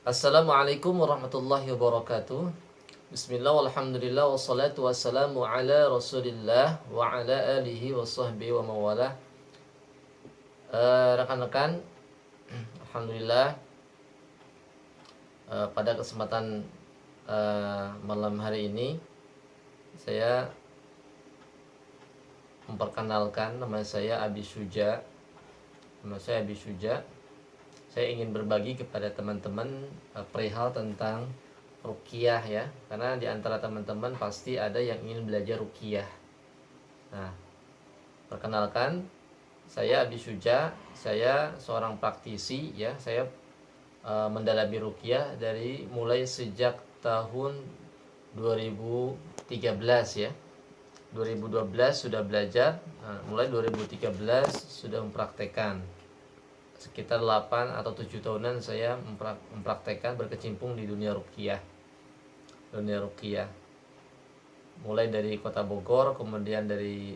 Assalamualaikum warahmatullahi wabarakatuh. Bismillah walhamdulillah wassalatu wassalamu ala rasulillah wa ala alihi wa sahbihi wa mawalah. Rekan-rekan, alhamdulillah pada kesempatan malam hari ini saya memperkenalkan nama saya Abi Syuja. Nama saya Abi Syuja. Saya ingin berbagi kepada teman-teman perihal tentang ruqyah ya, karena di antara teman-teman pasti ada yang ingin belajar ruqyah. Nah, perkenalkan, saya Abi Syuja, saya seorang praktisi ya. Saya mendalami ruqyah dari mulai sejak tahun 2013 ya. 2012 sudah belajar, mulai 2013 sudah mempraktekkan. Sekitar 8 atau 7 tahunan saya mempraktekkan, berkecimpung di dunia ruqyah. Mulai dari kota Bogor, kemudian dari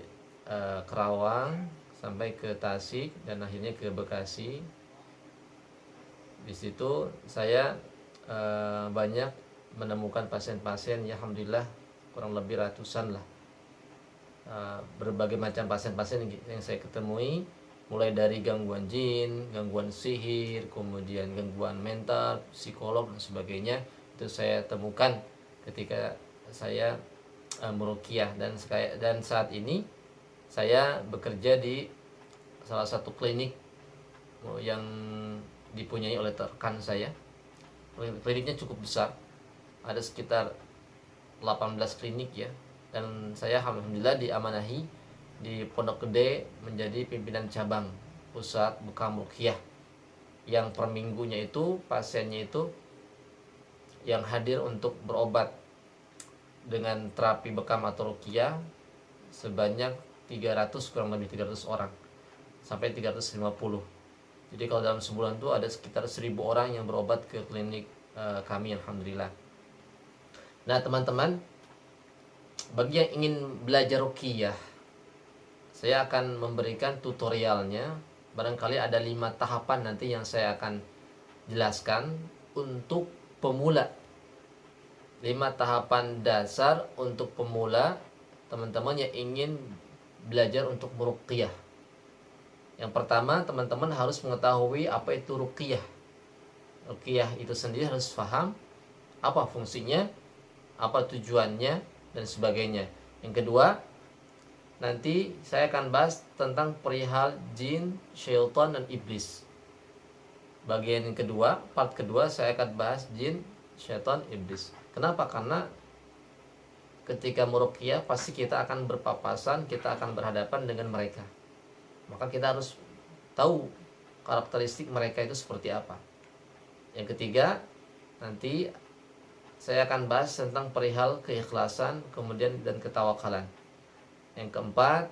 Kerawang sampai ke Tasik dan akhirnya ke Bekasi. Di situ saya banyak menemukan pasien-pasien, ya alhamdulillah kurang lebih ratusan lah. Berbagai macam pasien-pasien yang saya ketemui, mulai dari gangguan jin, gangguan sihir, kemudian gangguan mental, psikolog dan sebagainya. Itu saya temukan ketika saya meruqyah, dan saat ini saya bekerja di salah satu klinik yang dipunyai oleh rekan saya. Kliniknya cukup besar, ada sekitar 18 klinik ya, dan saya alhamdulillah diamanahi di Pondok Gede menjadi pimpinan cabang pusat bekam ruqyah, yang per minggunya itu pasiennya itu yang hadir untuk berobat dengan terapi bekam atau ruqyah sebanyak 300, kurang lebih 300 orang sampai 350. Jadi kalau dalam sebulan itu ada sekitar 1000 orang yang berobat ke klinik kami, alhamdulillah. Nah teman-teman, bagi yang ingin belajar ruqyah, saya akan memberikan tutorialnya. Barangkali ada 5 tahapan nanti yang saya akan jelaskan untuk pemula. 5 tahapan dasar untuk pemula, teman-teman yang ingin belajar untuk meruqyah. Yang pertama, teman-teman harus mengetahui apa itu ruqyah. Ruqyah itu sendiri harus paham apa fungsinya, apa tujuannya, dan sebagainya. Yang kedua, nanti saya akan bahas tentang perihal jin, syaitan, dan iblis. Bagian yang kedua, part kedua, saya akan bahas jin, syaitan, iblis. Kenapa? Karena ketika meruqyah pasti kita akan berpapasan, kita akan berhadapan dengan mereka. Maka kita harus tahu karakteristik mereka itu seperti apa. Yang ketiga, nanti saya akan bahas tentang perihal keikhlasan, kemudian dan ketawakalan. Yang keempat,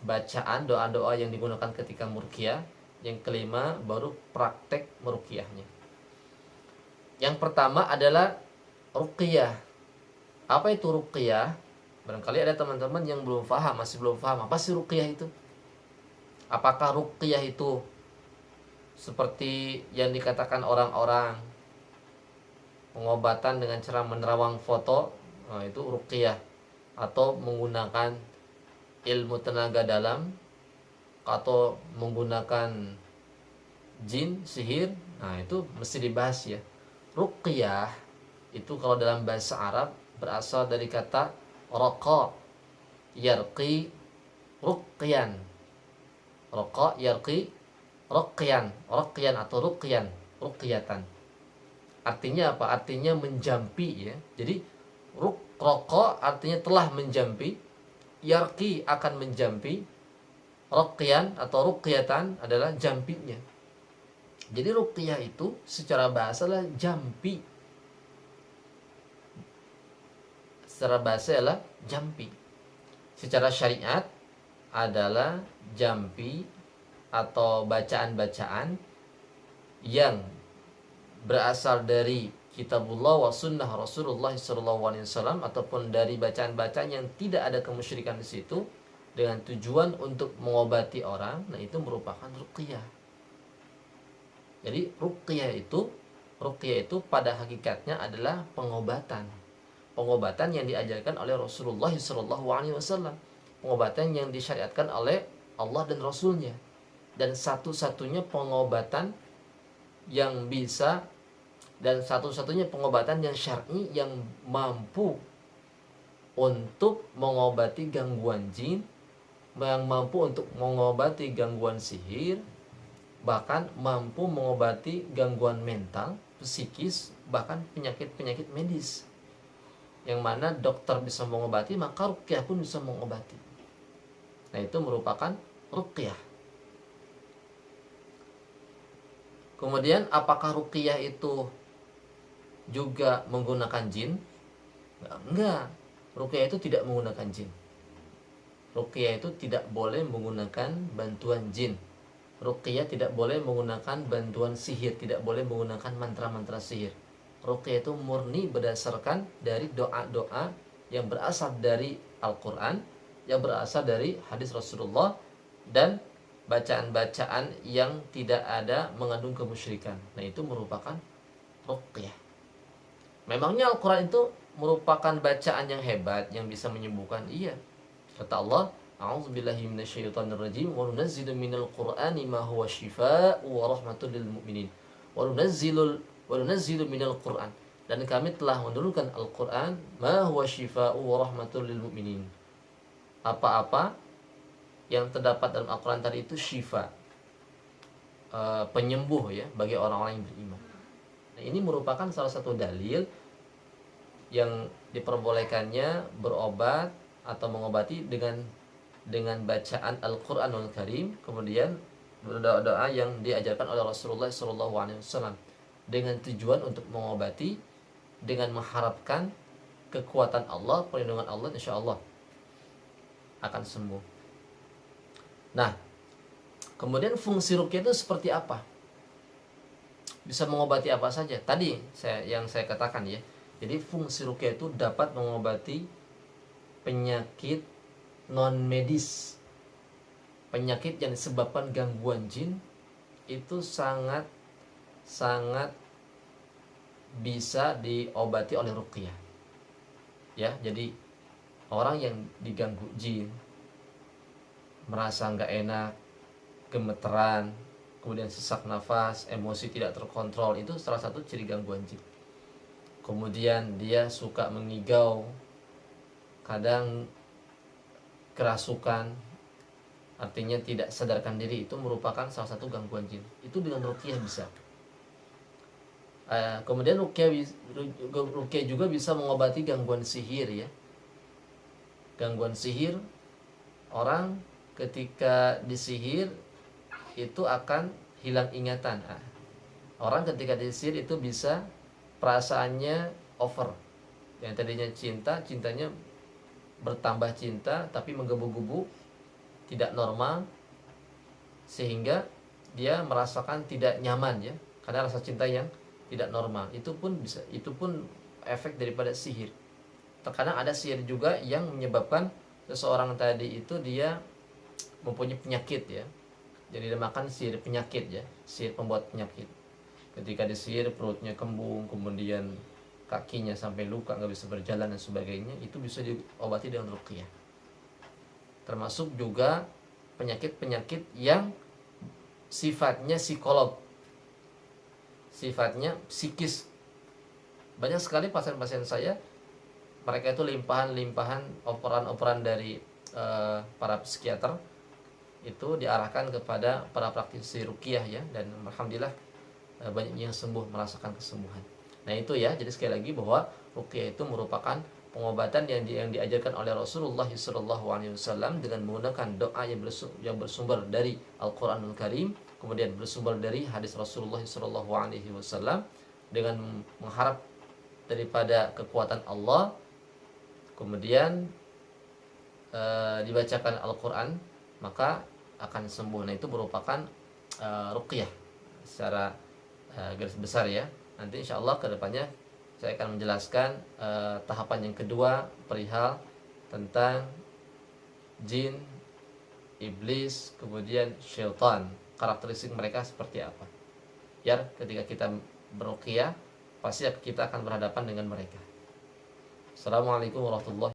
bacaan doa-doa yang digunakan ketika meruqyah. Yang kelima, baru praktek meruqyahnya. Yang pertama adalah ruqyah. Apa itu ruqyah? Barangkali ada teman-teman yang belum paham, masih belum paham apa sih ruqyah itu. Apakah ruqyah itu seperti yang dikatakan orang-orang, pengobatan dengan cara menerawang foto? Nah, itu ruqyah. Atau menggunakan ilmu tenaga dalam, atau menggunakan jin, sihir. Nah itu mesti dibahas ya. Ruqyah itu kalau dalam bahasa Arab berasal dari kata raqa, yarqi, ruqyan. Raqa, yarqi, ruqyan. Ruqyan atau ruqyan, ruqyatan. Artinya apa? Artinya menjampi ya. Jadi raqa artinya telah menjampi, yarqi akan menjampi, ruqyan atau ruqyatan adalah jampinya. Jadi ruqyah itu secara bahasa adalah jampi. Secara bahasa adalah jampi. Secara syariat adalah jampi atau bacaan-bacaan yang berasal dari Kitabullah wa sunnah Rasulullah SAW, ataupun dari bacaan-bacaan yang tidak ada kemusyrikan di situ dengan tujuan untuk mengobati orang. Nah itu merupakan ruqyah. Jadi ruqyah itu ruqyah itu pada hakikatnya adalah pengobatan. Pengobatan yang diajarkan oleh Rasulullah SAW. Pengobatan yang disyariatkan oleh Allah dan Rasulnya. Dan satu-satunya pengobatan yang bisa, dan satu-satunya pengobatan yang syar'i yang mampu untuk mengobati gangguan jin, yang mampu untuk mengobati gangguan sihir, bahkan mampu mengobati gangguan mental, psikis, bahkan penyakit-penyakit medis. Yang mana dokter bisa mengobati, maka ruqyah pun bisa mengobati. Nah, itu merupakan ruqyah. Kemudian apakah ruqyah itu juga menggunakan jin? Enggak. Ruqyah itu tidak menggunakan jin. Ruqyah itu tidak boleh menggunakan bantuan jin. Ruqyah tidak boleh menggunakan bantuan sihir, tidak boleh menggunakan mantra-mantra sihir. Ruqyah itu murni berdasarkan dari doa-doa yang berasal dari Al-Quran, yang berasal dari hadis Rasulullah, dan bacaan-bacaan yang tidak ada mengandung kemusyrikan. Nah, itu merupakan ruqyah. Memangnya Al-Quran itu merupakan bacaan yang hebat yang bisa menyembuhkan? Iya. Kata Allah, a'udzubillahi minasyaitonirrajim, wa nunazzilu minal qur'ani ma huwa syifaa'un wa rahmatul lil mu'minin. Wa nunazzilu minal qur'an. Dan kami telah menurunkan Al-Quran, ma huwa syifaa'un wa rahmatul lil mu'minin. Apa-apa yang terdapat dalam Al-Quran tadi itu syifa, penyembuh ya bagi orang-orang yang beriman. Nah, ini merupakan salah satu dalil yang diperbolehkannya berobat atau mengobati dengan bacaan Al-Qur'anul Karim, kemudian doa-doa yang diajarkan oleh Rasulullah SAW, dengan tujuan untuk mengobati, dengan mengharapkan kekuatan Allah, perlindungan Allah, insya Allah akan sembuh. Nah, kemudian fungsi ruqyah itu seperti apa? Bisa mengobati apa saja? Tadi yang saya katakan ya. Jadi fungsi ruqyah itu dapat mengobati penyakit non medis. Penyakit yang disebabkan gangguan jin itu sangat bisa diobati oleh ruqyah. Ya, jadi orang yang diganggu jin, merasa nggak enak, gemeteran, kemudian sesak nafas, emosi tidak terkontrol, itu salah satu ciri gangguan jin. Kemudian dia suka mengigau, kadang kerasukan, artinya tidak sadarkan diri, itu merupakan salah satu gangguan jin. Itu dengan ruqyah bisa. Kemudian ruqyah juga bisa mengobati gangguan sihir ya. Gangguan sihir, orang ketika disihir itu akan hilang ingatan. Orang ketika disihir itu bisa perasaannya over. Yang tadinya cintanya bertambah cinta tapi menggebu-gebu, tidak normal, sehingga dia merasakan tidak nyaman ya, karena rasa cinta yang tidak normal. Itu pun efek daripada sihir. Terkadang ada sihir juga yang menyebabkan seseorang tadi itu dia mempunyai penyakit ya. Jadi dinamakan sihir penyakit ya, sihir pembuat penyakit. Ketika disihir perutnya kembung, kemudian kakinya sampai luka, nggak bisa berjalan dan sebagainya, itu bisa diobati dengan ruqyah. Termasuk juga penyakit-penyakit yang sifatnya psikolog, sifatnya psikis. Banyak sekali pasien-pasien saya, mereka itu limpahan operan-operan dari para psikiater, itu diarahkan kepada para praktisi ruqyah ya, dan alhamdulillah banyak yang sembuh, merasakan kesembuhan. Nah itu ya, jadi sekali lagi bahwa ruqyah itu merupakan pengobatan yang diajarkan oleh Rasulullah SAW dengan menggunakan doa yang bersumber dari Al-Quranul Karim, kemudian bersumber dari hadis Rasulullah SAW, dengan mengharap daripada kekuatan Allah, kemudian dibacakan Al-Quran, maka akan sembuh. Nah itu merupakan ruqyah secara garis besar ya. Nanti insya Allah kedepannya saya akan menjelaskan tahapan yang kedua perihal tentang jin, iblis, kemudian syaitan, karakteristik mereka seperti apa. Ya, ketika kita beruqyah, pasti kita akan berhadapan dengan mereka. Assalamualaikum warahmatullahi